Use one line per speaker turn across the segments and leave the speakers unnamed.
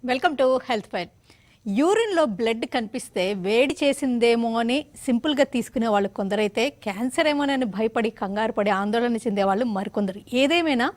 Welcome to health fight. యూరిన్లో blood కనిపిస్తే వేడి చేసిందేమో అని సింపుల్గా తీసుకునే వాళ్ళు కొందరైతే, క్యాన్సర్ ఏమోనని భయపడి కంగారు పడి ఆందోళన చెందేవాళ్ళు మరికొందరు. ఏదేమైనా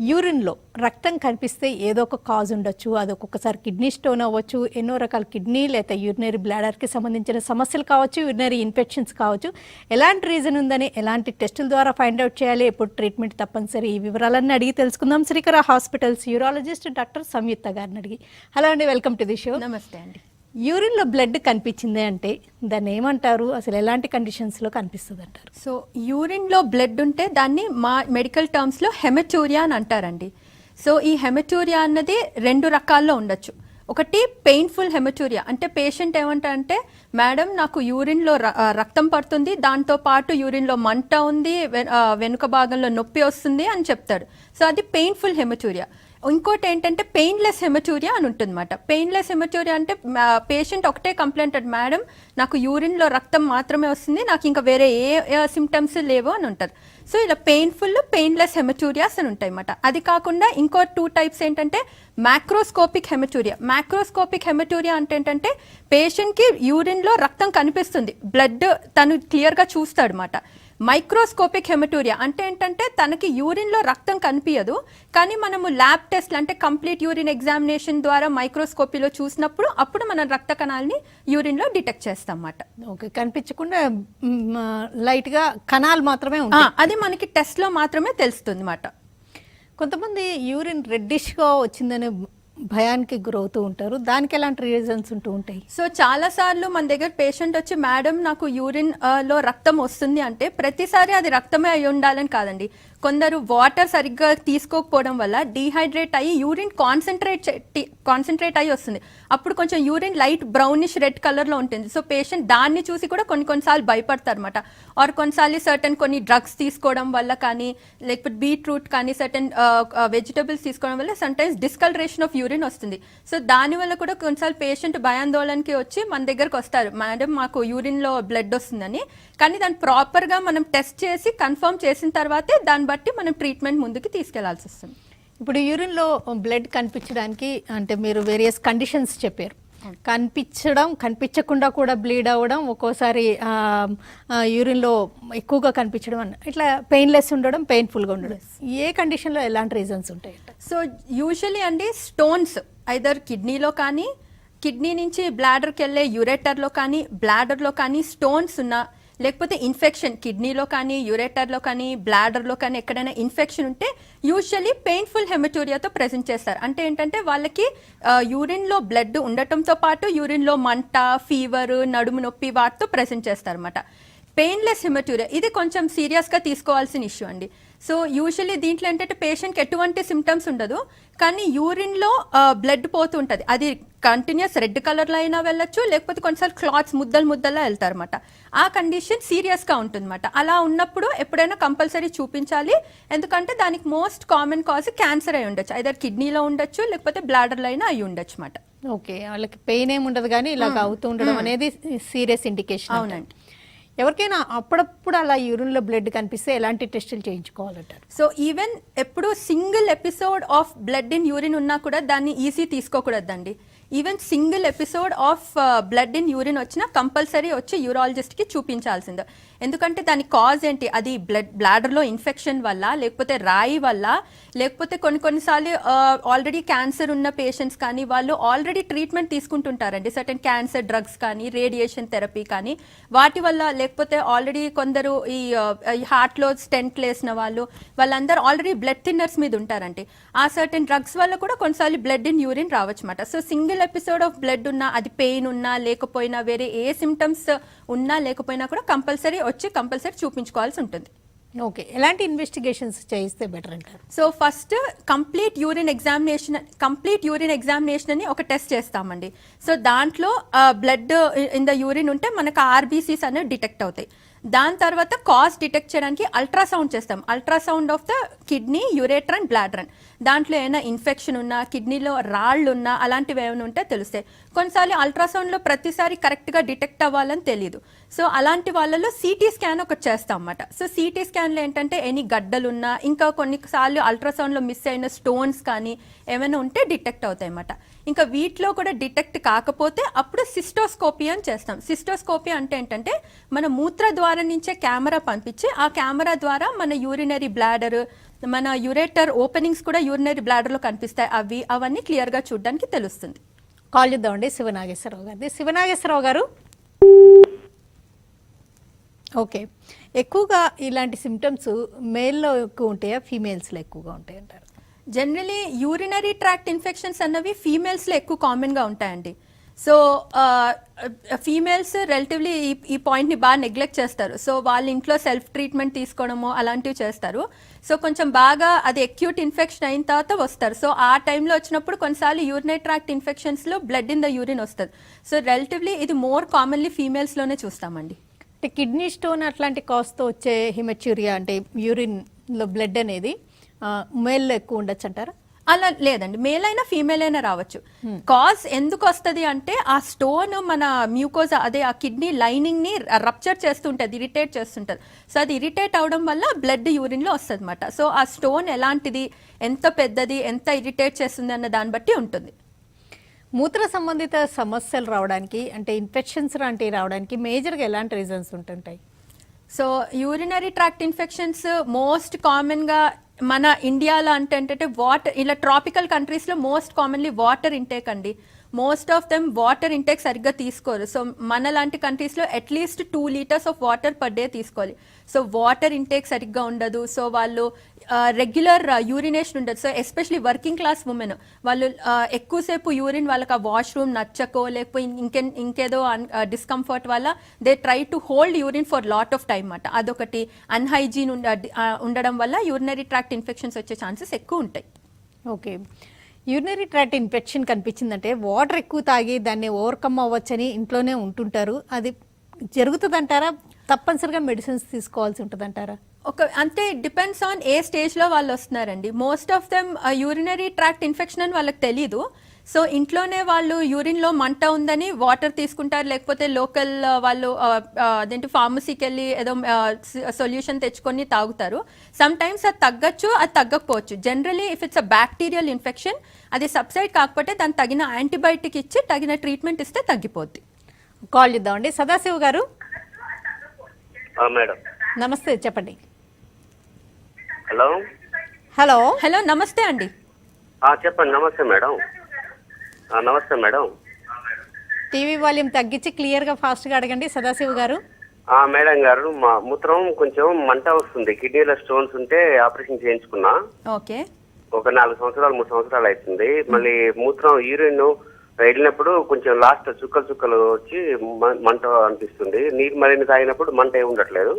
యూరిన్లో రక్తం కనిపిస్తే ఏదో ఒక కాజ్ ఉండొచ్చు. అది ఒక్కొక్కసారి కిడ్నీ స్టోన్ అవ్వచ్చు, ఎన్నో రకాల కిడ్నీ లేదా యూరినరీ బ్లాడర్కి సంబంధించిన సమస్యలు కావచ్చు, యూరినరీ ఇన్ఫెక్షన్స్ కావచ్చు. ఎలాంటి రీజన్ ఉందని, ఎలాంటి టెస్టుల ద్వారా ఫైండ్ అవుట్ చేయాలి, ఎప్పుడు ట్రీట్మెంట్ తప్పనిసరి, ఈ వివరాలన్నీ అడిగి తెలుసుకుందాం. శ్రీకర హాస్పిటల్స్ యూరాలజిస్ట్ డాక్టర్ సంయుక్త గారిని అడిగి. హలో అండి, వెల్కమ్ టు ది షో.
నమస్తే అండి.
యూరిన్లో బ్లడ్ కనిపించింది అంటే దాన్ని ఏమంటారు, అసలు ఎలాంటి కండిషన్స్లో కనిపిస్తుంది అంటారు?
సో యూరిన్లో బ్లడ్ ఉంటే దాన్ని మా మెడికల్ టర్మ్స్లో హెమటూరియా అని అంటారండి. సో ఈ హెమటూరియా అన్నది రెండు రకాల్లో ఉండొచ్చు. ఒకటి పెయిన్ఫుల్ హెమటూరియా, అంటే పేషెంట్ ఏమంటారంటే, మేడం నాకు యూరిన్లో రక్తం పడుతుంది, దాంతో పాటు యూరిన్లో మంట ఉంది, వెనుక భాగంలో నొప్పి వస్తుంది అని చెప్తాడు. సో అది పెయిన్ఫుల్ హెమటూరియా. ఇంకోటి ఏంటంటే పెయిన్లెస్ హెమటూరియా అని ఉంటుంది అనమాట. పెయిన్లెస్ హెమటూరియా అంటే పేషెంట్ ఒకటే కంప్లైంట్ అంటే, మేడం నాకు యూరిన్లో రక్తం మాత్రమే వస్తుంది, నాకు ఇంకా వేరే ఏ సిమ్టమ్స్ లేవు అని ఉంటుంది. సో ఇలా పెయిన్ఫుల్, పెయిన్లెస్ హెమటూరియాస్ అని ఉంటాయి అన్నమాట. అది కాకుండా ఇంకో 2 టైప్స్ ఏంటంటే మ్యాక్రోస్కోపిక్ హెమటూరియా. మ్యాక్రోస్కోపిక్ హెమటూరియా అంటే ఏంటంటే పేషెంట్కి యూరిన్లో రక్తం కనిపిస్తుంది, బ్లడ్ తను క్లియర్గా చూస్తాడు అనమాట. మైక్రోస్కోపిక్ హెమటూరియా అంటే ఏంటంటే తనకి యూరిన్లో రక్తం కనిపించదు, కానీ మనము ల్యాబ్ టెస్ట్ అంటే కంప్లీట్ యూరిన్ ఎగ్జామినేషన్ ద్వారా మైక్రోస్కోపీలో చూసినప్పుడు అప్పుడు మనం రక్త కణాలని యూరిన్లో డిటెక్ట్ చేస్తాం అన్నమాట.
ఓకే, కనిపించకుండా లైట్గా కణాలు మాత్రమే ఉంటాయి.
అది మనకి టెస్ట్లో మాత్రమే తెలుస్తుంది అన్నమాట.
కొంతమంది యూరిన్ రెడ్డిష్గా వచ్చిందనే భయానికి గురవుతూ ఉంటారు. దానికి ఎలాంటి రీజన్స్ ఉంటూ ఉంటాయి?
సో చాలాసార్లు మన దగ్గర పేషెంట్ వచ్చి, మేడం నాకు యూరిన్ లో రక్తం వస్తుంది అంటే, ప్రతిసారి అది రక్తమే అయి ఉండాలని కాదండి. కొందరు వాటర్ సరిగ్గా తీసుకోకపోవడం వల్ల డీహైడ్రేట్ అయ్యి యూరిన్ కాన్సన్ట్రేట్ అయ్యి వస్తుంది. అప్పుడు కొంచెం యూరిన్ లైట్ బ్రౌనిష్ రెడ్ కలర్లో ఉంటుంది. సో పేషెంట్ దాన్ని చూసి కూడా కొన్నిసార్లు భయపడతారు అనమాట. ఆర్ కొన్నిసార్లు కొన్ని డ్రగ్స్ తీసుకోవడం వల్ల కానీ, లేకపోతే బీట్రూట్ కానీ సర్టన్ వెజిటబుల్స్ తీసుకోవడం వల్ల సమ్టైమ్స్ డిస్కలరేషన్ ఆఫ్ యూరిన్ వస్తుంది. సో దానివల్ల కూడా కొన్నిసార్లు పేషెంట్ భయాందోళనకి వచ్చి మన దగ్గరకు వస్తారు, మేడం మాకు యూరిన్లో బ్లడ్ వస్తుందని. కానీ దాన్ని ప్రాపర్గా మనం టెస్ట్ చేసి కన్ఫర్మ్ చేసిన తర్వాతే దాన్ని బట్టి మనం ట్రీట్మెంట్ ముందుకు తీసుకెళ్లాల్సి వస్తుంది.
ఇప్పుడు యూరిన్లో బ్లడ్ కనిపించడానికి అంటే మీరు వేరియస్ కండిషన్స్ చెప్పారు. కనిపించడం, కనిపించకుండా కూడా బ్లీడ్ అవ్వడం, ఒక్కోసారి యూరిన్లో ఎక్కువగా కనిపించడం అన్న, ఇట్లా పెయిన్లెస్ ఉండడం, పెయిన్ఫుల్గా ఉండడం, ఏ కండిషన్లో ఎలాంటి రీజన్స్ ఉంటాయి?
సో యూజువలీ అండి స్టోన్స్ ఐదర్ కిడ్నీలో కానీ, కిడ్నీ నుంచి బ్లాడర్కి వెళ్ళే యూరేటర్లో కానీ, బ్లాడర్లో కానీ స్టోన్స్ ఉన్నా, లేకపోతే ఇన్ఫెక్షన్ కిడ్నీలో కానీ, యూరేటర్లో కానీ, బ్లాడర్లో కానీ ఎక్కడైనా ఇన్ఫెక్షన్ ఉంటే యూజువల్లీ పెయిన్ఫుల్ హెమటూరియాతో ప్రెజెంట్ చేస్తారు. అంటే ఏంటంటే వాళ్ళకి యూరిన్లో బ్లడ్ ఉండటంతో పాటు యూరిన్లో మంట, ఫీవర్, నడుము నొప్పి వాటితో ప్రెజెంట్ చేస్తారన్నమాట. పెయిన్లెస్ హెమటూరియా ఇది కొంచెం సీరియస్గా తీసుకోవాల్సిన ఇష్యూ అండి. సో యూజువల్లీ దీంట్లో ఏంటంటే పేషెంట్కి ఎటువంటి సిమ్టమ్స్ ఉండదు, కానీ యూరిన్లో బ్లడ్ పోతుంటుంది. అది కంటిన్యూస్ రెడ్ కలర్లో అయినా వెళ్ళొచ్చు, లేకపోతే కొన్నిసార్లు క్లాత్స్ ముద్దల్లా వెళ్తారన్నమాట. ఆ కండిషన్ సీరియస్గా ఉంటుందన్నమాట. అలా ఉన్నప్పుడు ఎప్పుడైనా కంపల్సరీ చూపించాలి, ఎందుకంటే దానికి మోస్ట్ కామన్ కాజ్ క్యాన్సర్ అయి ఉండొచ్చు. ఐదర్ కిడ్నీలో ఉండొచ్చు, లేకపోతే బ్లాడర్లో అయినా అయి ఉండొచ్చు అన్నమాట.
ఓకే, వాళ్ళకి పెయిన్ ఏమి ఉండదు, కానీ ఇలాగ అవుతూ ఉండడం అనేది సీరియస్ ఇండికేషన్.
అవునండి.
ఎవరికైనా అప్పుడప్పుడు అలా యూరిన్లో బ్లడ్ కనిపిస్తే ఎలాంటి టెస్టులు చేయించుకోవాలంటారు?
సో ఈవెన్ ఎప్పుడు single episode of blood in urine ఉన్నా కూడా దాన్ని ఈజీ తీసుకోకూడదండి. Even single episode of blood in urine వచ్చినా కంపల్సరీ వచ్చి యూరాలజిస్ట్కి చూపించాల్సిందే. ఎందుకంటే దాని కాజ్ ఏంటి, అది బ్లాడర్లో ఇన్ఫెక్షన్ వల్ల, లేకపోతే రాయి వల్ల, లేకపోతే కొన్నిసార్లు ఆల్రెడీ క్యాన్సర్ ఉన్న పేషెంట్స్ కానీ వాళ్ళు ఆల్రెడీ ట్రీట్మెంట్ తీసుకుంటుంటారండి, సర్టెన్ క్యాన్సర్ డ్రగ్స్ కానీ, రేడియేషన్ థెరపీ కానీ, వాటి వల్ల, లేకపోతే ఆల్రెడీ కొందరు ఈ హార్ట్లో స్టెంట్ వేసిన వాళ్ళందరూ ఆల్రెడీ బ్లడ్ థిన్నర్స్ మీద ఉంటారండి. ఆ సర్టెన్ డ్రగ్స్ వల్ల కూడా కొన్నిసార్లు బ్లడ్ ఇన్ యూరిన్ రావచ్చు అన్నమాట. So single episode of blood ఉన్నా, అది పెయిన్ ఉన్నా లేకపోయినా, వేరే ఏ సిమ్టమ్స్ ఉన్నా లేకపోయినా కూడా కంపల్సరీ చూపించుకోవాల్సి ఉంటుంది.
ఓకే, ఎలాంటి ఇన్వెస్టిగేషన్స్ చేయిస్తే బెటర్ అంటారు?
So first complete urine examination అని ఒక టెస్ట్ చేస్తామండి. సో దాంట్లో బ్లడ్ ఇన్ ద యూరిన్ ఉంటే మనకు ఆర్బీసీస్ అనేవి డిటెక్ట్ అవుతాయి. దాని తర్వాత కాజ్ డిటెక్ట్ చేయడానికి అల్ట్రాసౌండ్ చేస్తాం. Ultrasound of the kidney, ureter and bladder అని. దాంట్లో ఏమైనా ఇన్ఫెక్షన్ ఉన్నా, కిడ్నీలో రాళ్ళు ఉన్నా, అలాంటివి ఏమైనా ఉంటే తెలుస్తాయి. కొన్నిసార్లు అల్ట్రాసౌండ్లో ప్రతిసారి కరెక్ట్గా డిటెక్ట్ అవ్వాలని తెలియదు. సో అలాంటి వాళ్ళలో సిటీ స్కాన్ ఒకటి చేస్తాం అన్నమాట. సో సిటీ స్కాన్లో ఏంటంటే ఎనీ గడ్డలున్నా, ఇంకా కొన్నిసార్లు అల్ట్రాసౌండ్లో మిస్ అయిన స్టోన్స్ కానీ ఏమైనా ఉంటే డిటెక్ట్ అవుతాయి అన్నమాట. ఇంకా వీటిలో కూడా డిటెక్ట్ కాకపోతే అప్పుడు సిస్టోస్కోపీ అని చేస్తాం. సిస్టోస్కోపీ అంటే ఏంటంటే మన మూత్ర ద్వారం నుంచే కెమెరా పంపించి ఆ కెమెరా ద్వారా మన యూరినరీ బ్లాడర్, మన యురేటర్ ఓపెనింగ్స్ కూడా యూరినరీ బ్లాడర్లో కనిపిస్తాయి. అవన్నీ క్లియర్గా చూడడానికి తెలుస్తుంది.
కాల్ చేద్దామండి శివనాగేశ్వరరావు గారిది. శివనాగేశ్వరరావు గారు, ఓకే, ఎక్కువగా ఇలాంటి సిమ్టమ్స్ మేల్లో ఎక్కువ ఉంటాయా, ఫీమేల్స్లో ఎక్కువగా ఉంటాయి అంటారు?
జనరలీ యూరినరీ ట్రాక్ట్ ఇన్ఫెక్షన్స్ అన్నవి ఫీమేల్స్లో ఎక్కువ కామన్గా ఉంటాయండి. సో ఫీమేల్స్ రిలేటివ్లీ ఈ పాయింట్ని బాగా నెగ్లెక్ట్ చేస్తారు. సో వాళ్ళ ఇంట్లో సెల్ఫ్ ట్రీట్మెంట్ తీసుకోవడము అలాంటివి చేస్తారు. సో కొంచెం బాగా అది అక్యూట్ ఇన్ఫెక్షన్ అయిన తర్వాత వస్తారు. సో ఆ టైంలో వచ్చినప్పుడు కొన్నిసార్లు యూరినరీ ట్రాక్ట్ ఇన్ఫెక్షన్స్లో బ్లడ్ ఇన్ ద యూరిన్ వస్తుంది. సో రిలేటివ్లీ ఇది మోర్ కామన్లీ ఫీమేల్స్లోనే చూస్తామండి.
అంటే కిడ్నీ స్టోన్ అట్లాంటి కాస్తో వచ్చే హిమెచ్యూరియా అంటే యూరిన్లో బ్లడ్ అనేది మేల్లో ఎక్కువ ఉండొచ్చు అంటారా?
అలా లేదండి, మేల్ అయినా ఫీమేల్ అయినా రావచ్చు. కాజ్ ఎందుకు వస్తుంది అంటే ఆ స్టోన్ మన మ్యూకోజా, అదే ఆ కిడ్నీ లైనింగ్ ని రప్చర్ చేస్తుంటది, ఇరిటేట్ చేస్తుంటది. సో అది ఇరిటేట్ అవడం వల్ల బ్లడ్ యూరిన్ లో వస్తుంది అనమాట. సో ఆ స్టోన్ ఎలాంటిది, ఎంత పెద్దది, ఎంత ఇరిటేట్ చేస్తుంది అన్న దాన్ని బట్టి ఉంటుంది.
మూత్ర సంబంధిత సమస్యలు రావడానికి అంటే ఇన్ఫెక్షన్స్ లాంటివి రావడానికి మేజర్గా ఎలాంటి రీజన్స్ ఉంటుంటాయి?
So urinary tract infections most కామన్గా మన ఇండియాలో అంటే వాటర్, ఇలా ట్రాపికల్ కంట్రీస్లో మోస్ట్ కామన్లీ వాటర్ ఇంటేక్ అండి. Most of them water intake సరిగ్గా తీసుకోరు. సో మన లాంటి కంట్రీస్లో at least 2 liters of water per day తీసుకోవాలి. సో వాటర్ ఇంటేక్ సరిగ్గా ఉండదు. సో వాళ్ళు రెగ్యులర్ యూరినేషన్ ఉండదు. So especially working class women వాళ్ళు ఎక్కువసేపు యూరిన్, వాళ్ళకి ఆ వాష్రూమ్ నచ్చకో లేకపోతే ఇంకేదో డిస్కంఫర్ట్ వల్ల they try to hold urine for lot of time అన్నమాట. అదొకటి. అన్హైజీన్ ఉండడం వల్ల యూరినరీ ట్రాక్ట్ ఇన్ఫెక్షన్స్ వచ్చే ఛాన్సెస్ ఎక్కువ ఉంటాయి.
ఓకే, యూరినరీ ట్రాక్ట్ ఇన్ఫెక్షన్ కనిపించిందంటే వాటర్ ఎక్కువ తాగి దాన్ని ఓవర్కమ్ అవ్వచ్చని ఇంట్లోనే ఉంటుంటారు. అది జరుగుతుందంటారా? తప్పనిసరిగా మెడిసిన్స్ తీసుకోవాల్సి ఉంటుందంటారా?
అంటే డిపెండ్స్ ఆన్ ఏ స్టేజ్లో వాళ్ళు వస్తున్నారండి. Most of them urinary tract infection అని వాళ్ళకి తెలీదు. సో ఇంట్లోనే వాళ్ళు యూరిన్లో మంట ఉందని వాటర్ తీసుకుంటారు, లేకపోతే లోకల్ వాళ్ళు అదేంటి ఫార్మసీకి వెళ్ళి ఏదో సొల్యూషన్ తెచ్చుకొని తాగుతారు. సమ్ టైమ్స్ అది తగ్గచ్చు, అది తగ్గకపోవచ్చు. Generally if it's a bacterial infection, అది సబ్సైడ్ కాకపోతే దానికి తగిన యాంటీబయాటిక్ ఇచ్చి తగిన ట్రీట్మెంట్ ఇస్తే తగ్గిపోద్ది.
కాల్ చేద్దామండి. సదాశివ్ గారు,
మేడం
నమస్తే, చెప్పండి.
హలో
హలో
హలో, నమస్తే అండి.
చెప్పండి. నమస్తే మేడం. నమస్తే మేడం.
టీవీ వాల్యూమ్ తగ్గించి క్లియర్గా ఫాస్ట్గా అడగండి సదాశివ్ గారు.
మేడం గారు, మా మూత్రం కొంచెం మంట వస్తుంది. కిడ్నీలో స్టోన్స్ ఉంటే ఆపరేషన్ చేయించుకున్నా.
ఓకే.
ఒక 4 సంవత్సరాలు 3 సంవత్సరాలు అవుతుంది. మళ్ళీ మూత్రం యూరిన్ వెళ్ళినప్పుడు కొంచెం లాస్ట్ చుక్కలు వచ్చి మంట అనిపిస్తుంది. నీరు మరిన్ని తాగినప్పుడు మంట ఏమి ఉండట్లేదు.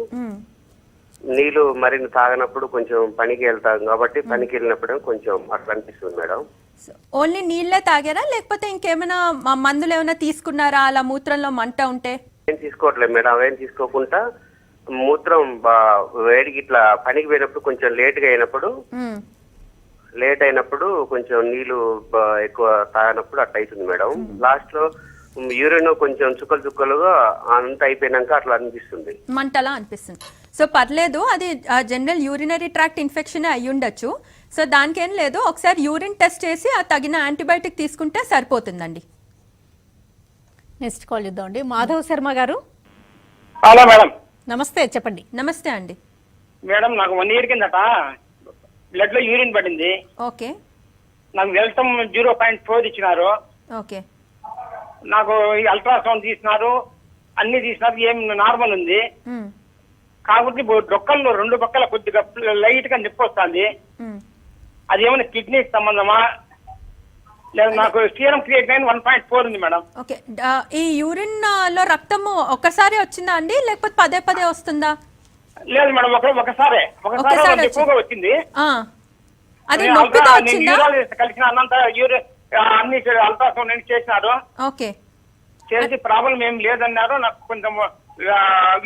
నీళ్లు మరిన్ని తాగినప్పుడు కొంచెం పనికి వెళ్తాం కాబట్టి పనికి వెళ్ళినప్పుడు కొంచెం అట్లా అనిపిస్తుంది మేడం.
ఓన్లీ నీళ్ళే తాగారా లేకపోతే ఇంకేమైనా మందులు ఏమైనా తీసుకున్నారా అలా మూత్రంలో మంట ఉంటే?
ఏం తీసుకోవట్లేదు మేడం. అవేం తీసుకోకుండా మూత్రం వేడికి ఇట్లా పనికి పోయినప్పుడు కొంచెం లేట్ అయినప్పుడు కొంచెం నీళ్లు ఎక్కువ తాగినప్పుడు అట్లా అవుతుంది మేడం. లాస్ట్ లో యూరిన్ కొంచెం చుక్కలుగా అంత అయిపోయినాక అట్లా అనిపిస్తుంది,
మంటలా అనిపిస్తుంది. సో పర్లేదు, అది జనరల్ యూరినరీ ట్రాక్ట్ ఇన్ఫెక్షన్ అయి ఉండొచ్చు. సో దానికేం లేదు, ఒకసారి యూరిన్ టెస్ట్ చేసి ఆ తగిన యాంటీబయాటిక్ తీసుకుంటే సరిపోతుందండి.
నెక్స్ట్ కాల్ చేద్దామండి. మాధవ్ శర్మ గారు.
Hello madam.
నమస్తే, చెప్పండి.
నమస్తే అండి.
మేడం, నాకు 1 year కిందట బ్లడ్ లో యూరిన్ పడింది.
ఓకే.
నాకు వెళ్తాం 0.4 ఇచ్చినారు.
ఓకే.
నాకు అల్ట్రాసౌండ్ తీసినారు, అన్ని తీసినారు, ఏం నార్మల్ ఉంది. కాబట్టి డొక్కల్లో 2 పక్కల కొద్దిగా లైట్ గా నొప్పి వస్తుంది. అది ఏమైనా కిడ్నీకి సంబంధమా లేదు? నాకు సీరం క్రియేటినైన్ 1.4 ఉంది మేడం.
ఓకే. ఈ యూరిన్ లో రక్తము ఒక్కసారి వచ్చిందా అండి లేకపోతే పదే పదే వస్తుందా?
లేదు మేడం, ఒకసారి ఎక్కువగా వచ్చింది.
అది నొప్పిగా వచ్చిందా?
కలిసిన అన్నంత అన్ని అల్ట్రాసౌండ్ చేసినారు.
ఓకే.
చేసి ప్రాబ్లం ఏం లేదన్నారు. నాకు కొంచెం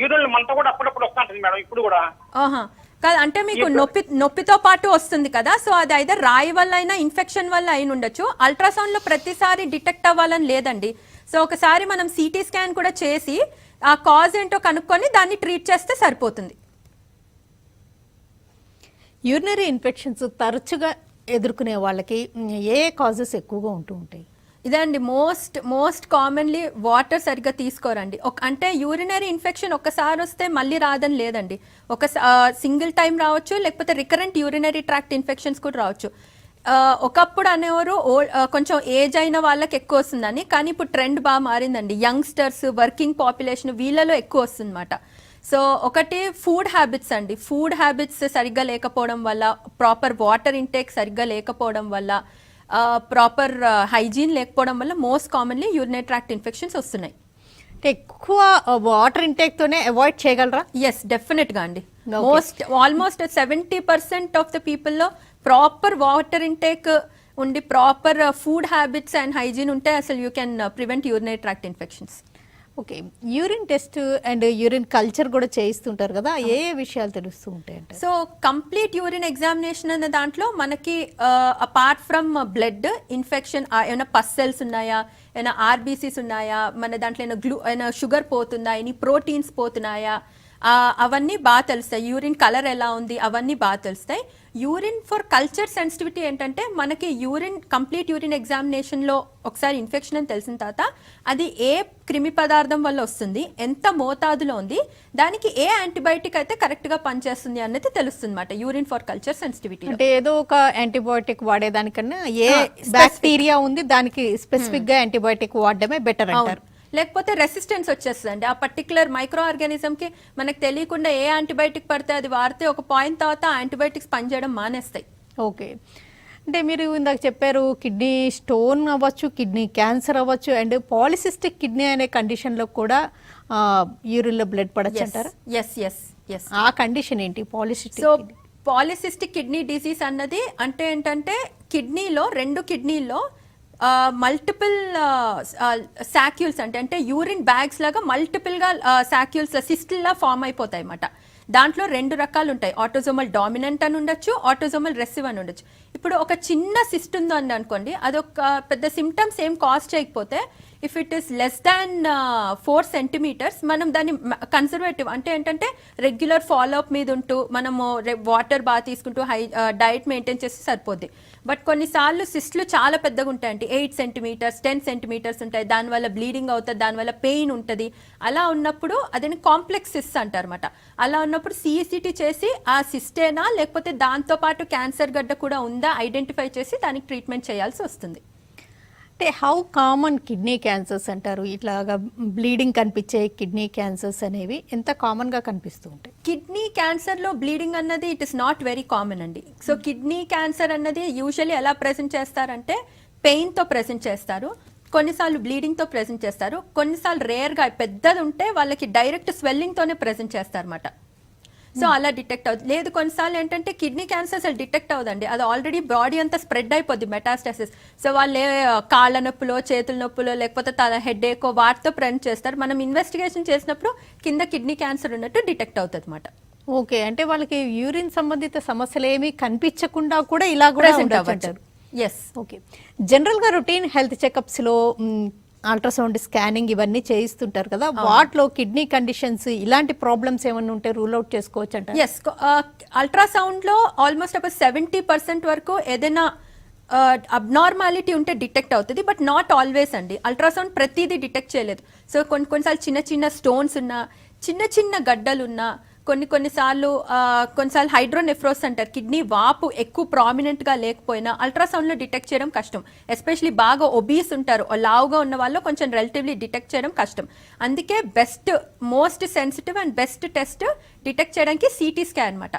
యూరిన్ మంట కూడా అప్పుడప్పుడు వస్తుంటది మేడం ఇప్పుడు కూడా.
ఆహా, కాదు అంటే మీకు నొప్పితో పాటు వస్తుంది కదా, సో అది అయితే రాయి వల్ల అయినా ఇన్ఫెక్షన్ వల్ల అయిన ఉండొచ్చు. అల్ట్రాసౌండ్ లో ప్రతిసారి డిటెక్ట్ అవ్వాలని లేదండి. సో ఒకసారి మనం సిటీ స్కాన్ కూడా చేసి ఆ కాజ్ ఏంటో కనుక్కొని దాన్ని ట్రీట్ చేస్తే సరిపోతుంది.
యూరినరీ ఇన్ఫెక్షన్స్ తరచుగా ఎదుర్కొనే వాళ్ళకి ఏ కాజెస్ ఎక్కువగా ఉంటూ ఉంటాయి?
ఇదండి మోస్ట్ కామన్లీ వాటర్ సరిగ్గా తీసుకోరండి. అంటే యూరినరీ ఇన్ఫెక్షన్ ఒక్కసారి వస్తే మళ్ళీ రాదని లేదండి. సింగిల్ టైం రావచ్చు, లేకపోతే రికరెంట్ యూరినరీ ట్రాక్ట్ ఇన్ఫెక్షన్స్ కూడా రావచ్చు. ఒకప్పుడు అనేవారు కొంచెం ఏజ్ అయిన వాళ్ళకి ఎక్కువ వస్తుందని, కానీ ఇప్పుడు ట్రెండ్ బాగా మారిందండి. యంగ్స్టర్స్, వర్కింగ్ పాపులేషన్ వీళ్ళలో ఎక్కువ వస్తుందన్నమాట. సో ఒకటి ఫుడ్ హ్యాబిట్స్ అండి. ఫుడ్ హ్యాబిట్స్ సరిగ్గా లేకపోవడం వల్ల, ప్రాపర్ వాటర్ ఇంటేక్ సరిగ్గా లేకపోవడం వల్ల, ప్రాపర్ హైజీన్ లేకపోవడం వల్ల most commonly urinary tract infections వస్తున్నాయి.
ఎక్కువ వాటర్ ఇంటేక్ తోనే అవాయిడ్ చేయగలరా?
ఎస్, డెఫినెట్ గా అండి. ఆల్మోస్ట్ 70% ఆఫ్ ద పీపుల్ లో ప్రాపర్ వాటర్ ఇంటేక్ ఉండి, proper food habits and hygiene ఉంటే అసలు you can prevent urinary tract infections.
Okay, urine test and urine culture కూడా చేయిస్తుంటారు కదా, ఏ విషయాలు తెలుస్తూ ఉంటాయంటే?
సో కంప్లీట్ యూరిన్ ఎగ్జామినేషన్ అనే దాంట్లో మనకి అపార్ట్ ఫ్రమ్ బ్లడ్ ఇన్ఫెక్షన్ ఏమైనా పస్ సెల్స్ ఉన్నాయా, ఏమైనా ఆర్బీసీస్ ఉన్నాయా, మన దాంట్లో ఏమైనా షుగర్ పోతుందా, ఎనీ ప్రోటీన్స్ పోతున్నాయా, అవన్నీ బాగా తెలుస్తాయి. యూరిన్ కలర్ ఎలా ఉంది అవన్నీ బాగా తెలుస్తాయి. యూరిన్ ఫర్ కల్చర్ సెన్సిటివిటీ ఏంటంటే మనకి కంప్లీట్ యూరిన్ ఎగ్జామినేషన్లో ఒకసారి ఇన్ఫెక్షన్ అని తెలిసిన తర్వాత అది ఏ క్రిమి పదార్థం వల్ల వస్తుంది, ఎంత మోతాదులో ఉంది, దానికి ఏ యాంటీబయాటిక్ అయితే కరెక్ట్గా పనిచేస్తుంది అనేది తెలుస్తుంది అన్నమాట యూరిన్ ఫర్ కల్చర్ సెన్సిటివిటీ.
అంటే ఏదో ఒక యాంటీబయాటిక్ వాడేదానికన్నా ఏ బ్యాక్టీరియా ఉంది దానికి స్పెసిఫిక్ గా యాంటీబయాటిక్ వాడడమే బెటర్ అంటారు.
లేకపోతే రెసిస్టెన్స్ వచ్చేస్తుంది. ఆ పర్టికులర్ మైక్రో ఆర్గానిజంకి మనకు తెలియకుండా ఏ యాంటీబయాటిక్ పడితే అది వాడితే ఒక పాయింట్ తర్వాత యాంటీబయాటిక్స్ పనిచేయడం మానేస్తాయి.
ఓకే, అంటే మీరు ఇందాక చెప్పారు కిడ్నీ స్టోన్ అవ్వచ్చు, కిడ్నీ క్యాన్సర్ అవ్వచ్చు, అండ్ పాలిసిస్టిక్ కిడ్నీ అనే కండిషన్లో కూడా యూరిన్లో బ్లడ్ పడచ్చు అంటారా?
ఎస్.
ఆ కండిషన్ ఏంటి polycystic?
So polycystic kidney disease అన్నది అంటే ఏంటంటే కిడ్నీలో, 2 కిడ్నీలో మల్టిపుల్ సాక్యూల్స్ అంటే యూరిన్ బ్యాగ్స్ లాగా మల్టిపుల్గా సాక్యూల్స్ సిస్టిల్లా ఫామ్ అయిపోతాయి అన్నమాట. దాంట్లో 2 రకాలు ఉంటాయి. ఆటోజోమల్ డామినెంట్ అని ఉండొచ్చు, ఆటోజోమల్ రెసివ్ అని ఉండొచ్చు. ఇప్పుడు ఒక చిన్న సిస్ట్ ఉందని అనుకోండి, అదొక పెద్ద సిమ్టమ్స్ ఏం కాజ్ చేయకపోతే, if it is less than 4 centimetres మనం దాన్ని కన్సర్వేటివ్ అంటే ఏంటంటే రెగ్యులర్ ఫాలోఅప్ మీద ఉంటూ మనము వాటర్ బాగా తీసుకుంటూ డైట్ మెయింటైన్ చేస్తే సరిపోద్ది. బట్ కొన్నిసార్లు సిస్ట్లు చాలా పెద్దగా ఉంటాయండి, 8 సెంటీమీటర్స్ 10 సెంటీమీటర్స్ ఉంటాయి. దానివల్ల బ్లీడింగ్ అవుతుంది, దానివల్ల పెయిన్ ఉంటుంది. అలా ఉన్నప్పుడు అదని కాంప్లెక్స్ సిస్ట్ అంటారు అనమాట. అలా ఉన్నప్పుడు సిఈసిటీ చేసి ఆ సిస్టేనా లేకపోతే దాంతో పాటు క్యాన్సర్ గడ్డ కూడా ఉందా ఐడెంటిఫై చేసి దానికి ట్రీట్మెంట్ చేయాల్సి వస్తుంది.
అంటే హౌ కామన్ కిడ్నీ క్యాన్సర్స్ అంటారు? ఇట్లాగా బ్లీడింగ్ కనిపించే కిడ్నీ క్యాన్సర్స్ అనేవి ఎంత కామన్గా కనిపిస్తూ ఉంటాయి?
కిడ్నీ క్యాన్సర్లో బ్లీడింగ్ అన్నది it is not very common అండి. సో కిడ్నీ క్యాన్సర్ అన్నది యూజువల్లీ ఎలా ప్రెజెంట్ చేస్తారంటే పెయిన్తో ప్రెజెంట్ చేస్తారు, కొన్నిసార్లు బ్లీడింగ్తో ప్రెజెంట్ చేస్తారు, కొన్నిసార్లు రేర్గా పెద్దది ఉంటే వాళ్ళకి డైరెక్ట్ స్వెల్లింగ్తోనే ప్రెజెంట్ చేస్తారన్నమాట. సో అలా డిటెక్ట్ అవుతుంది. లేదు కొన్నిసార్లు ఏంటంటే కిడ్నీ క్యాన్సర్ అసలు డిటెక్ట్ అవుదండి, అది ఆల్రెడీ బాడీ అంతా స్ప్రెడ్ అయిపోద్ది మెటాస్టాసిస్. సో వాళ్ళే కాళ్ళ నొప్పులో, చేతుల నొప్పులో, లేకపోతే తల హెడేకో వాటితో ప్రెజెంట్ చేస్తారు. మనం ఇన్వెస్టిగేషన్ చేసినప్పుడు కింద కిడ్నీ క్యాన్సర్ ఉన్నట్టు డిటెక్ట్ అవుతుంది అన్నమాట.
ఓకే, అంటే వాళ్ళకి యూరిన్ సంబంధిత సమస్యలు ఏమీ కనిపించకుండా కూడా ఇలా కూడా ఉంటారు.
ఎస్.
ఓకే, జనరల్గా రొటీన్ హెల్త్ చెకప్స్లో అల్ట్రాసౌండ్ స్కానింగ్ ఇవన్నీ చేయిస్తుంటారు కదా, వాటిలో కిడ్నీ కండిషన్స్ ఇలాంటి ప్రాబ్లమ్స్ ఏమైనా ఉంటే రూల్ అవుట్ చేసుకోవచ్చు అంటారు?
ఎస్, అల్ట్రాసౌండ్లో ఆల్మోస్ట్ ఒక 70% వరకు ఏదైనా అబ్నార్మాలిటీ ఉంటే డిటెక్ట్ అవుతుంది, బట్ నాట్ ఆల్వేస్ అండి. అల్ట్రాసౌండ్ ప్రతిదీ డిటెక్ట్ చేయలేదు. సో కొన్నిసార్లు చిన్న స్టోన్స్ ఉన్నా, చిన్న గడ్డలున్నా, కొన్నిసార్లు హైడ్రోనెఫ్రోస్ అంటారు, కిడ్నీ వాపు ఎక్కువ ప్రామినెంట్గా లేకపోయినా అల్ట్రాసౌండ్లో డిటెక్ట్ చేయడం కష్టం. ఎస్పెషలీ బాగా ఒబీస్ ఉంటారు, లావుగా ఉన్న వాళ్ళు కొంచెం రిలేటివ్లీ డిటెక్ట్ చేయడం కష్టం. అందుకే most sensitive and best test detect చేయడానికి సిటీ స్కాన్ అనమాట.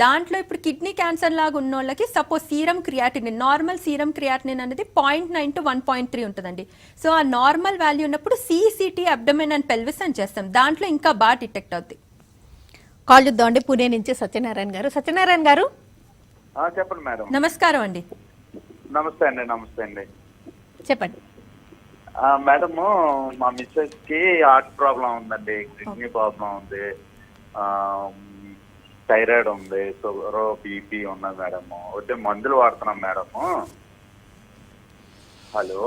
దాంట్లో ఇప్పుడు కిడ్నీ క్యాన్సర్ లాగా ఉన్న వాళ్ళకి suppose serum creatinine, normal serum creatinine అనేది 0.9 to 1.3 ఉంటుందండి. సో ఆ నార్మల్ వాల్యూ ఉన్నప్పుడు సిసిటీ అబ్డమెన్ అండ్ పెల్విస్ అని చేస్తాం, దాంట్లో ఇంకా బాగా డిటెక్ట్ అవుతుంది.
కాల్ చూద్దామండి, పుణే నుంచి సత్యనారాయణ గారు. సత్యనారాయణ గారు
చెప్పండి మేడం.
నమస్కారం అండి.
నమస్తే అండి.
చెప్పండి.
మేడము మా మిస్సెస్ కి హార్ట్ ప్రాబ్లం ఉందండి, కిడ్నీ ప్రాబ్లం ఉంది, థైరాయిడ్ ఉంది, షుగర్ బీపీ ఉన్నది మేడము. ఒకటి మందులు వాడుతున్నాం మేడము. హలో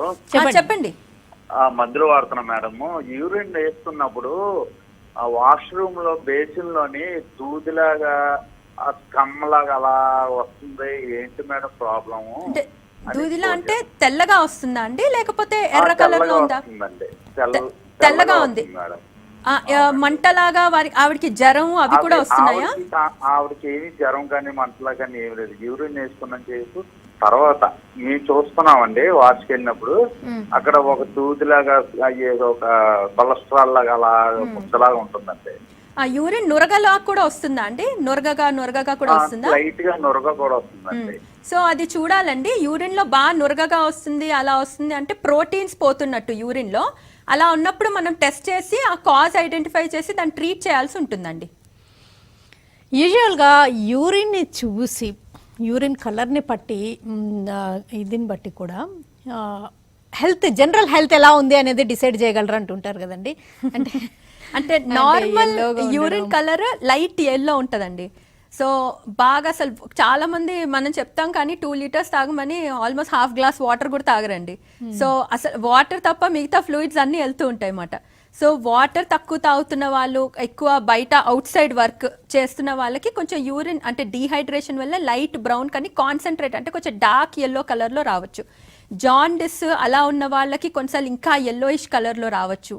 చెప్పండి.
మందులు వాడుతున్నాం మేడము. యూరిన్ వేస్తున్నప్పుడు ఆ వాష్రూమ్ లో బేసిన్ లోని దూదిలాగా ఆ కమ్మలాగా అలా వస్తుంది. ఏంటి మేడం ప్రాబ్లము?
అంటే దూదిలా అంటే తెల్లగా వస్తుందా అండి, లేకపోతే ఎర్ర కలర్ లో ఉందా? తెల్లగా ఉంది
మేడం.
మంటలాగా ఆవిడకి జ్వరం అవి కూడా వస్తున్నాయా?
ఆవిడకి ఏమి జ్వరం కానీ మంటలా కానీ ఏమి లేదు. యూరిన్ వేసుకున్నాం చేసి తర్వాత మేము చూస్తున్నామండి, వాచ్కి వెళ్ళినప్పుడు అక్కడ ఒక దూదిలాగా ఏదో ఒక కొలెస్ట్రాల్ లాగా అలా ముద్దలాగా ఉంటుందండి.
ఆ యూరిన్ నురగలా కూడా వస్తుందా అండి? నురగగా కూడా వస్తుందా?
లైట్ గా నురగ కూడా వస్తుందండి.
సో అది చూడాలండి. యూరిన్ లో బాగా నురగగా వస్తుంది, అలా వస్తుంది అంటే ప్రోటీన్స్ పోతున్నట్టు యూరిన్ లో. అలా ఉన్నప్పుడు మనం టెస్ట్ చేసి ఆ కాజ్ ఐడెంటిఫై చేసి దాన్ని ట్రీట్ చేయాల్సి ఉంటుందండి.
యూజువల్గా యూరిన్ని చూసి యూరిన్ కలర్ని బట్టి దీన్ని బట్టి కూడా జనరల్ హెల్త్ ఎలా ఉంది అనేది డిసైడ్ చేయగలరు అంటుంటారు కదండి.
అంటే normal urine colour light yellow ఉంటుందండి. సో బాగా అసలు చాలా మంది మనం చెప్తాం కానీ 2 లీటర్స్ తాగమని ఆల్మోస్ట్ హాఫ్ గ్లాస్ వాటర్ కూడా తాగరండి. సో అసలు వాటర్ తప్ప మిగతా ఫ్లూయిడ్స్ అన్నీ వెళ్తూ ఉంటాయి అన్నమాట. సో వాటర్ తక్కువ తాగుతున్న వాళ్ళు, ఎక్కువ బయట అవుట్ సైడ్ వర్క్ చేస్తున్న వాళ్ళకి కొంచెం యూరిన్ అంటే డీహైడ్రేషన్ వల్ల లైట్ బ్రౌన్ కానీ కాన్సన్ట్రేట్ అంటే కొంచెం డార్క్ ఎల్లో కలర్లో రావచ్చు. జాండిస్ అలా ఉన్న వాళ్ళకి కొన్నిసార్లు ఇంకా ఎల్లోయిష్ కలర్లో రావచ్చు.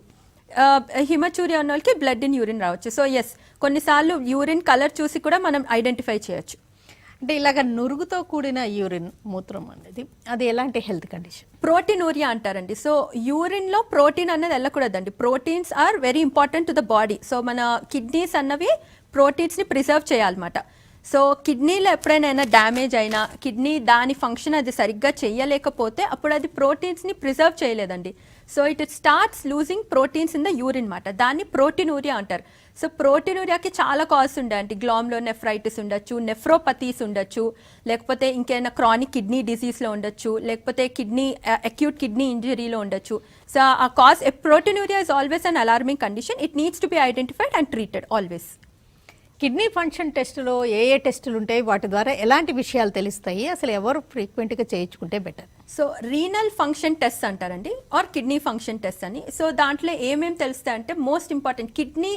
హిమచూరియా ఉన్న వాళ్ళకి బ్లడ్ ఇన్ యూరిన్ రావచ్చు. సో ఎస్, కొన్నిసార్లు యూరిన్ కలర్ చూసి కూడా మనం ఐడెంటిఫై చేయొచ్చు.
అంటే ఇలాగ నురుగుతో కూడిన యూరిన్ మూత్రం అనేది అది ఎలాంటి హెల్త్ కండిషన్?
ప్రోటీనూరియా అంటారండి. సో యూరిన్ లో ప్రోటీన్ అనేది వెళ్ళకూడదండి. Proteins are very important to the body. So మన కిడ్నీస్ అన్నవి ప్రోటీన్స్ ని ప్రిజర్వ్ చేయాలన్నమాట. సో కిడ్నీలో ఎప్పుడైనా డ్యామేజ్ అయినా, కిడ్నీ దాని ఫంక్షన్ అది సరిగ్గా చేయలేకపోతే అప్పుడు అది ప్రోటీన్స్ని ప్రిజర్వ్ చేయలేదండి. So it starts losing proteins in the urine మాట. దాన్ని ప్రోటీనూరియా అంటారు. సో ప్రోటీనూరియాకి చాలా కాజ్ ఉంటాయండి. గ్లామ్లో నెఫ్రైటిస్ ఉండొచ్చు, నెఫ్రోపతీస్ ఉండొచ్చు, లేకపోతే ఇంకేమైనా క్రానిక్ కిడ్నీ డిసీజ్లో ఉండొచ్చు, లేకపోతే అక్యూట్ కిడ్నీ ఇంజరీలో ఉండొచ్చు. సో ఆ cause proteinuria is always an alarming condition. It needs to be identified and treated always.
Kidney function టెస్టులో ఏ టెస్టులు ఉంటాయి, వాటి ద్వారా ఎలాంటి విషయాలు తెలుస్తాయి, అసలు ఎవరు ఫ్రీక్వెంట్గా చేయించుకుంటే better?
So renal function test అంటారండి, ఆర్ కిడ్నీ ఫంక్షన్ టెస్ట్ అని. సో దాంట్లో ఏమేమి తెలుస్తాయి అంటే most important kidney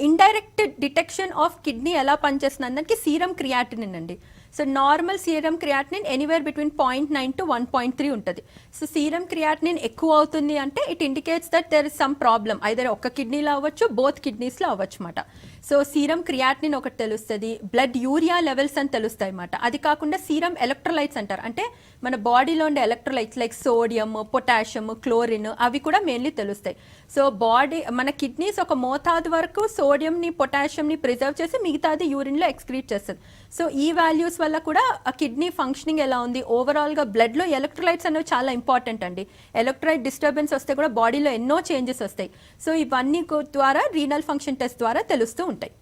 indirect detection of kidney ఎలా పనిచేస్తుంది దానికి సీరం క్రియాటినిన్ అండి. So normal serum creatinine anywhere between 0.9 to 1.3 ఉంటుంది. సో సీరం క్రియాటినిన్ ఎక్కువ అవుతుంది అంటే it indicates that there is some problem, either ఒక్క కిడ్నీలో అవ్వచ్చు, బోత్ కిడ్నీస్లో అవ్వచ్చు అన్నమాట. సో సీరం క్రియాటినిన్ ఒకటి తెలుస్తుంది, బ్లడ్ యూరియా లెవెల్స్ అని తెలుస్తాయి అన్నమాట. అది కాకుండా సీరం ఎలక్ట్రోలైట్స్ అంటారు, అంటే మన బాడీలో ఉండే electrolytes like sodium, potassium, chlorine అవి కూడా మెయిన్లీ తెలుస్తాయి. సో మన కిడ్నీస్ ఒక మోతాదు వరకు సోడియంని, పొటాషియంని ప్రిజర్వ్ చేసి మిగతాది యూరిన్లో ఎక్స్క్రీట్ చేస్తుంది. సో ఈ వాల్యూస్ వల్ల కూడా ఆ కిడ్నీ ఫంక్షనింగ్ ఎలా ఉంది, ఓవరాల్గా బ్లడ్లో ఎలక్ట్రోలైట్స్ అనేవి చాలా ఇంపార్టెంట్ అండి. ఎలక్ట్రోలైట్ డిస్టర్బెన్స్ వస్తే కూడా బాడీలో ఎన్నో చేంజెస్ వస్తాయి. సో ఇవన్నీ ద్వారా రీనల్ ఫంక్షన్ టెస్ట్ ద్వారా తెలుస్తూ ఉంటాయి.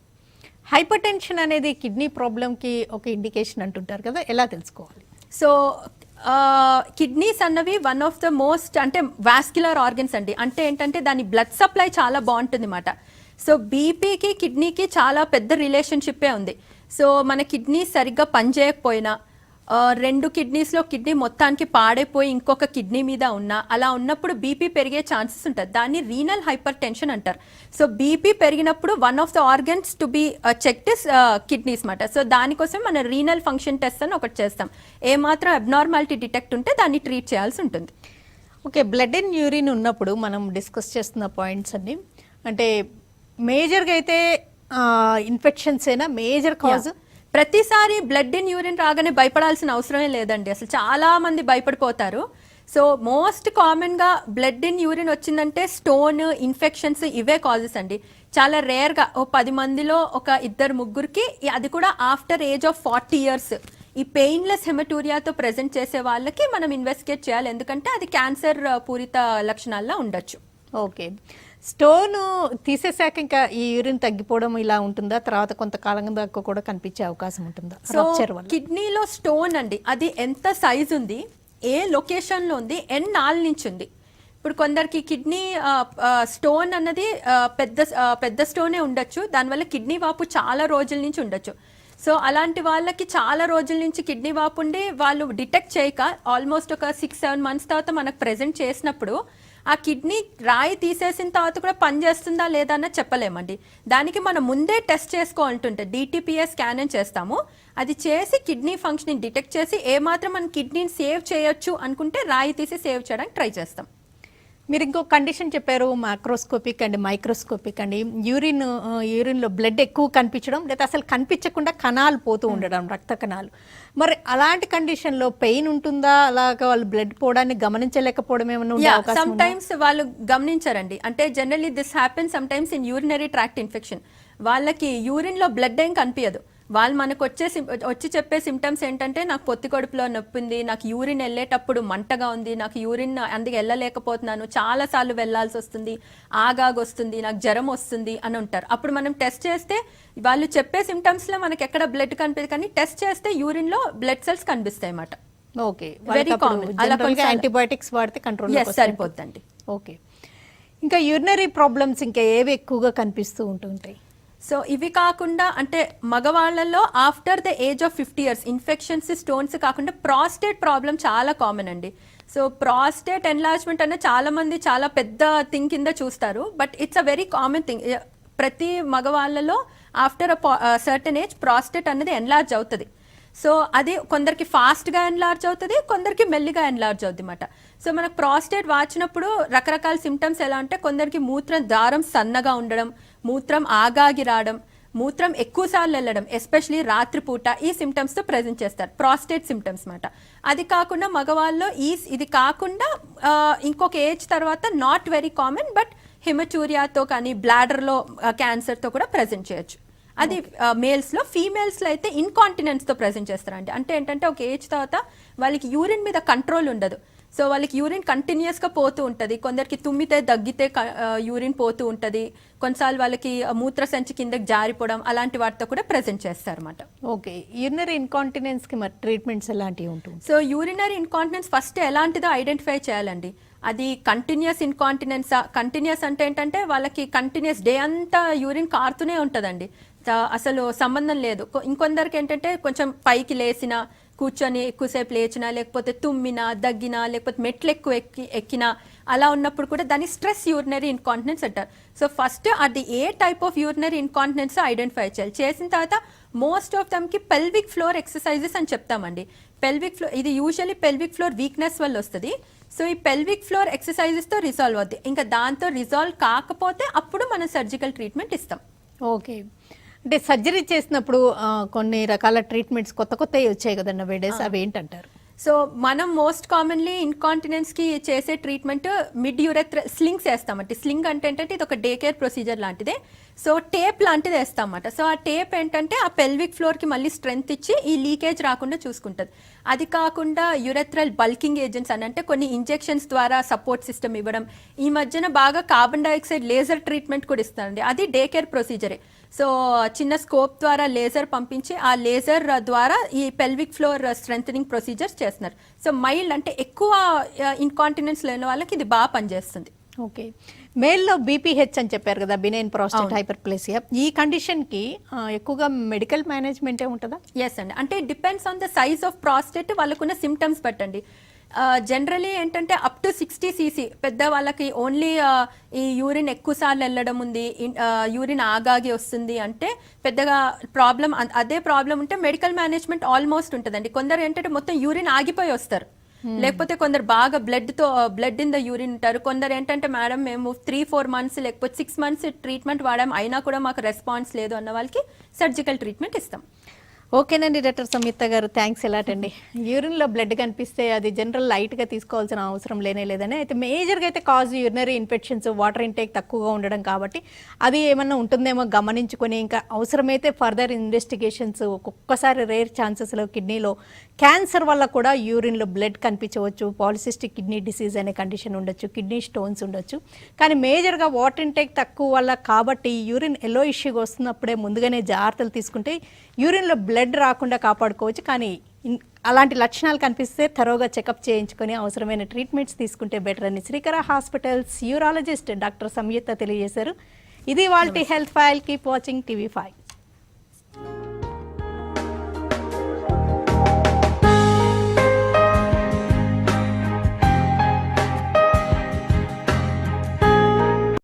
హైపర్ టెన్షన్ అనేది కిడ్నీ ప్రాబ్లంకి ఒక ఇండికేషన్ అంటుంటారు కదా, ఎలా తెలుసుకోవాలి?
సో కిడ్నీస్ అన్నవి వన్ ఆఫ్ ద మోస్ట్ అంటే వాస్క్యులర్ ఆర్గన్స్ అండి. అంటే ఏంటంటే దాని బ్లడ్ సప్లై చాలా బాగుంటుంది అన్నమాట. సో బీపీకి కిడ్నీకి చాలా పెద్ద రిలేషన్షిప్పే ఉంది. సో మన కిడ్నీ సరిగ్గా పనిచేయకపోయినా, 2 కిడ్నీస్లో కిడ్నీ మొత్తానికి పాడైపోయి ఇంకొక కిడ్నీ మీద ఉన్నా, అలా ఉన్నప్పుడు బీపీ పెరిగే ఛాన్సెస్ ఉంటుంది. దాన్ని రీనల్ హైపర్ టెన్షన్ అంటారు. సో బీపీ పెరిగినప్పుడు one of the organs to be checked is kidneys మాట. సో దానికోసం మన రీనల్ ఫంక్షన్ టెస్ట్ అని ఒకటి చేస్తాం. ఏమాత్రం అబ్నార్మాలిటీ డిటెక్ట్ ఉంటే దాన్ని ట్రీట్ చేయాల్సి ఉంటుంది.
ఓకే, బ్లడ్ అండ్ యూరిన్ ఉన్నప్పుడు మనం డిస్కస్ చేస్తున్న పాయింట్స్ అన్ని అంటే మేజర్గా అయితే ఇన్ఫెక్షన్స్ అయినా మేజర్ కాజ్.
ప్రతిసారి బ్లడ్ ఇన్ యూరిన్ రాగానే భయపడాల్సిన అవసరమే లేదండి. అసలు చాలా మంది భయపడిపోతారు. సో మోస్ట్ కామన్గా బ్లడ్ ఇన్ యూరిన్ వచ్చిందంటే స్టోన్, ఇన్ఫెక్షన్స్ ఇవే కాజెస్ అండి. చాలా రేర్గా 10 మందిలో ఒక 2-3కి, అది కూడా ఆఫ్టర్ ఏజ్ ఆఫ్ 40 years ఈ పెయిన్లెస్ హెమటూరియాతో ప్రెజెంట్ చేసే వాళ్ళకి మనం ఇన్వెస్టిగేట్ చేయాలి, ఎందుకంటే అది క్యాన్సర్ పూరిత లక్షణాల్లో ఉండొచ్చు.
ఓకే, స్టోన్ తీసేసాక ఇంకా ఈ యూరిన్ తగ్గిపోవడం ఇలా ఉంటుందా, తర్వాత కొంతకాలం దాకా కూడా కనిపించే అవకాశం ఉంటుందా?
సో కిడ్నీలో స్టోన్ అండి, అది ఎంత సైజ్ ఉంది, ఏ లొకేషన్లో ఉంది, ఎన్నాళ్ళ నుంచి ఉంది. ఇప్పుడు కొందరికి కిడ్నీ స్టోన్ అన్నది పెద్ద స్టోనే ఉండొచ్చు, దానివల్ల కిడ్నీ వాపు చాలా రోజుల నుంచి ఉండొచ్చు. సో అలాంటి వాళ్ళకి చాలా రోజుల నుంచి కిడ్నీ వాపు ఉండి వాళ్ళు డిటెక్ట్ చేయక ఆల్మోస్ట్ ఒక 6-7 మంత్స్ తర్వాత మనకు ప్రెజెంట్ చేసినప్పుడు ఆ కిడ్నీ రాయి తీసేసిన తర్వాత కూడా పనిచేస్తుందా లేదా అన్నది చెప్పలేమండి. దానికి మనం ముందే టెస్ట్ చేసుకోవాలంటుంటే DTPA స్కాన్ అని చేస్తాము. అది చేసి కిడ్నీ ఫంక్షనింగ్ డిటెక్ట్ చేసి ఏమాత్రం మన కిడ్నీని సేవ్ చేయొచ్చు అనుకుంటే రాయి తీసి సేవ్ చేయడానికి ట్రై చేస్తాం.
మీరు ఇంకో కండిషన్ చెప్పారు, మైక్రోస్కోపిక్ అండ్ మైక్రోస్కోపిక్ అండి. యూరిన్లో బ్లడ్ ఎక్కువ కనిపించడం, లేదా అసలు కనిపించకుండా కణాలు పోతూ ఉండడం, రక్త కణాలు. మరి అలాంటి కండిషన్లో పెయిన్ ఉంటుందా? అలాగా వాళ్ళు బ్లడ్ పోవడాన్ని గమనించలేకపోవడం ఏమైనా ఉండే అవకాశం
సమ్ టైమ్స్ వాళ్ళు గమనించారండి. అంటే generally this happens some times in urinary tract infection. వాళ్ళకి యూరిన్ లో బ్లడ్ ఏం కనిపించదు. వాళ్ళు మనకు వచ్చి చెప్పే సిమ్టమ్స్ ఏంటంటే నాకు పొత్తి కడుపులో నొప్పి ఉంది, నాకు యూరిన్ వెళ్ళేటప్పుడు మంటగా ఉంది, నాకు యూరిన్ అందుకే వెళ్ళలేకపోతున్నాను, చాలా సార్లు వెళ్లాల్సి వస్తుంది, ఆగాగు వస్తుంది, నాకు జ్వరం వస్తుంది అని ఉంటారు. అప్పుడు మనం టెస్ట్ చేస్తే వాళ్ళు చెప్పే సిమ్టమ్స్ లో మనకి ఎక్కడ బ్లడ్ కనిపించదు, కానీ టెస్ట్ చేస్తే యూరిన్ లో బ్లడ్ సెల్స్ కనిపిస్తాయి అన్నమాట.
Okay,
very common. అలా
యాంటీబయాటిక్స్ వాడితే కంట్రోల్
సరిపోద్దండి.
ఓకే, ఇంకా యూరినరీ ప్రాబ్లమ్స్ ఇంకా ఏవి ఎక్కువగా కనిపిస్తూ ఉంటుంటాయి?
సో ఇవి కాకుండా అంటే మగవాళ్ళలో after the age of 50 years infections, stones కాకుండా ప్రాస్టేట్ ప్రాబ్లం చాలా కామన్ అండి. సో ప్రాస్టేట్ ఎన్లార్జ్మెంట్ అనేది చాలా మంది చాలా పెద్ద థింగ్ కింద చూస్తారు, but it's a very common thing. ప్రతి మగవాళ్ళలో ఆఫ్టర్ సర్టన్ ఏజ్ ప్రాస్టేట్ అనేది ఎన్లార్జ్ అవుతుంది. సో అది కొందరికి ఫాస్ట్గా ఎన్లార్జ్ అవుతుంది, కొందరికి మెల్లిగా ఎన్లార్జ్ అవుతుంది అన్నమాట. సో మనకు ప్రాస్టేట్ వాచినప్పుడు రకరకాల సిమ్టమ్స్ ఎలా అంటే కొందరికి మూత్రం దారం సన్నగా ఉండడం, మూత్రం ఆగాగి రావడం, మూత్రం ఎక్కువసార్లు వెళ్ళడం, ఎస్పెషలీ రాత్రిపూట, ఈ సిమ్టమ్స్తో ప్రజెంట్ చేస్తారు ప్రాస్టేట్ సిమ్టమ్స్ అన్నమాట. అది కాకుండా మగవాళ్ళలో ఇది కాకుండా ఇంకొక ఏజ్ తర్వాత నాట్ వెరీ కామన్, బట్ హిమచూరియాతో కానీ బ్లాడర్లో క్యాన్సర్తో కూడా ప్రజెంట్ చేయొచ్చు. అది మేల్స్లో. ఫీమేల్స్లో అయితే ఇన్కాంటినెన్స్తో ప్రజెంట్ చేస్తారండి. అంటే ఏంటంటే ఒక ఏజ్ తర్వాత వాళ్ళకి యూరిన్ మీద కంట్రోల్ ఉండదు. సో వాళ్ళకి యూరిన్ కంటిన్యూస్గా పోతూ ఉంటుంది, కొందరికి తుమ్మితే దగ్గితే యూరిన్ పోతూ ఉంటుంది, కొన్నిసార్లు వాళ్ళకి మూత్రసంచి కిందకి జారిపోవడం, అలాంటి వాటితో కూడా ప్రజెంట్ చేస్తారన్నమాట.
ఓకే, యూరినరీ ఇన్కాంటినెన్స్కి మరి ట్రీట్మెంట్స్ ఎలాంటివి ఉంటుంది?
సో యూరినరీ ఇన్కాంటినెన్స్ ఫస్ట్ ఎలాంటిదో ఐడెంటిఫై చేయాలండి. అది కంటిన్యూస్ ఇన్కాంటినెన్సా? కంటిన్యూస్ అంటే ఏంటంటే వాళ్ళకి కంటిన్యూస్ డే అంతా యూరిన్ కారుతూనే ఉంటుందండి, అసలు సంబంధం లేదు. ఇంకొందరికి ఏంటంటే కొంచెం పైకి లేచినా, కూర్చొని ఎక్కువసేపు లేచినా, లేకపోతే తుమ్మినా, దగ్గినా, లేకపోతే మెట్లు ఎక్కువ ఎక్కినా, అలా ఉన్నప్పుడు కూడా దాన్ని స్ట్రెస్ యూరినరీ ఇన్కాంటినెన్స్ అంటారు. సో ఫస్ట్ అది ఏ type of urinary incontinence identify చేయాలి. చేసిన తర్వాత మోస్ట్ ఆఫ్ దమ్కి పెల్విక్ ఫ్లోర్ ఎక్సర్సైజెస్ అని చెప్తామండి. పెల్విక్ ఫ్లోర్ ఇది యూజువల్లీ పెల్విక్ ఫ్లోర్ వీక్నెస్ వల్ల వస్తుంది. సో ఈ పెల్విక్ ఫ్లోర్ ఎక్సర్సైజెస్తో రిజాల్వ్ అవుద్ది. ఇంకా దాంతో రిజాల్వ్ కాకపోతే అప్పుడు మనం సర్జికల్ ట్రీట్మెంట్ ఇస్తాం.
ఓకే, అంటే సర్జరీ చేసినప్పుడు కొన్ని రకాల ట్రీట్మెంట్స్ కొత్తవి వచ్చాయి కదన్న వేడేస్, అవి ఏంటంటారు?
సో మనం మోస్ట్ కామన్లీ ఇన్కాంటినెన్స్కి చేసే ట్రీట్మెంట్ మిడ్ యూరెత్ర స్లింగ్స్ వేస్తామంటే. స్లింగ్ అంటే ఏంటంటే ఇది ఒక డే కేర్ ప్రొసీజర్ లాంటిదే. సో టేప్ లాంటిది వేస్తామన్నమాట. సో ఆ టేప్ ఏంటంటే ఆ పెల్విక్ ఫ్లోర్కి మళ్ళీ స్ట్రెంగ్త్ ఇచ్చి ఈ లీకేజ్ రాకుండా చూసుకుంటుంది. అది కాకుండా యూరెథ్రల్ బల్కింగ్ ఏజెంట్స్ అని అంటే కొన్ని ఇంజెక్షన్స్ ద్వారా సపోర్ట్ సిస్టమ్ ఇవ్వడం. ఈ మధ్యన బాగా కార్బన్ డైఆక్సైడ్ లేజర్ ట్రీట్మెంట్ కూడా ఇస్తారండి, అది డే కేర్ ప్రొసీజరే. సో చిన్న స్కోప్ ద్వారా లేజర్ పంపించి ఆ లేజర్ ద్వారా ఈ పెల్విక్ ఫ్లోర్ స్ట్రెంథనింగ్ ప్రొసీజర్స్ చేస్తున్నారు. సో మైల్డ్ అంటే ఎక్కువ ఇన్కాంటినెన్స్ లేని వాళ్ళకి ఇది బాగా పనిచేస్తుంది.
ఓకే, మేల్లో బీపీహెచ్ అని చెప్పారు కదా, బినైన్ ప్రాస్టేట్ హైపర్ప్లేసియా, ఈ కండిషన్కి ఎక్కువగా మెడికల్ మేనేజ్మెంటే ఉంటుందా?
ఎస్ అండి, అంటే depends on the size of prostate, వాళ్ళకున్న సిమ్టమ్స్ బట్టండి. జనరలీ ఏంటంటే అప్ టు 60 cc పెద్ద వాళ్ళకి ఓన్లీ ఈ యూరిన్ ఎక్కువ సార్లు వెళ్ళడం ఉంది, యూరిన్ ఆగాగి వస్తుంది అంటే పెద్దగా ప్రాబ్లం. అదే ప్రాబ్లం ఉంటే మెడికల్ మేనేజ్మెంట్ ఆల్మోస్ట్ ఉంటుందండి. కొందరు ఏంటంటే మొత్తం యూరిన్ ఆగిపోయి వస్తారు, లేకపోతే కొందరు బాగా బ్లడ్ ఇన్ ద యూరిన్ ఉంటారు. కొందరు ఏంటంటే మేడం మేము 3-4 months లేకపోతే 6 months ట్రీట్మెంట్ వాడాం అయినా కూడా మాకు రెస్పాన్స్ లేదు అన్న వాళ్ళకి సర్జికల్ ట్రీట్మెంట్ ఇస్తాం.
ఓకేనండి డాక్టర్ సంయుక్త గారు, థ్యాంక్స్ ఎలాట్ అండి. యూరిన్లో బ్లడ్ కనిపిస్తే అది జనరల్ లైట్గా తీసుకోవాల్సిన అవసరం లేదని, అయితే మేజర్గా అయితే cause urinary infections, water intake తక్కువగా ఉండడం కాబట్టి అది ఏమన్నా ఉంటుందేమో గమనించుకొని ఇంకా అవసరమైతే ఫర్దర్ ఇన్వెస్టిగేషన్స్, ఒక్కొక్కసారి రేర్ ఛాన్సెస్లో కిడ్నీలో క్యాన్సర్ వల్ల కూడా యూరిన్లో బ్లడ్ కనిపించవచ్చు, పాలిసిస్టిక్ కిడ్నీ డిసీజ్ అనే కండిషన్ ఉండొచ్చు, కిడ్నీ స్టోన్స్ ఉండొచ్చు. కానీ మేజర్గా వాటర్ ఇంటేక్ తక్కువ వల్ల కాబట్టి యూరిన్ ఎల్లో ఇష్యూగా వస్తున్నప్పుడే ముందుగానే జాగ్రత్తలు తీసుకుంటే యూరిన్లో బ్లడ్ రాకుండా కాపాడుకోవచ్చు. కానీ అలాంటి లక్షణాలు కనిపిస్తే థరోగా చెకప్ చేయించుకొని అవసరమైన ట్రీట్మెంట్స్ తీసుకుంటే బెటర్ అని శ్రీకర హాస్పిటల్స్ యూరాలజిస్ట్ డాక్టర్ సంయుక్త తెలియజేశారు. ఇది వాళ్ళ health file. Keep watching TV5.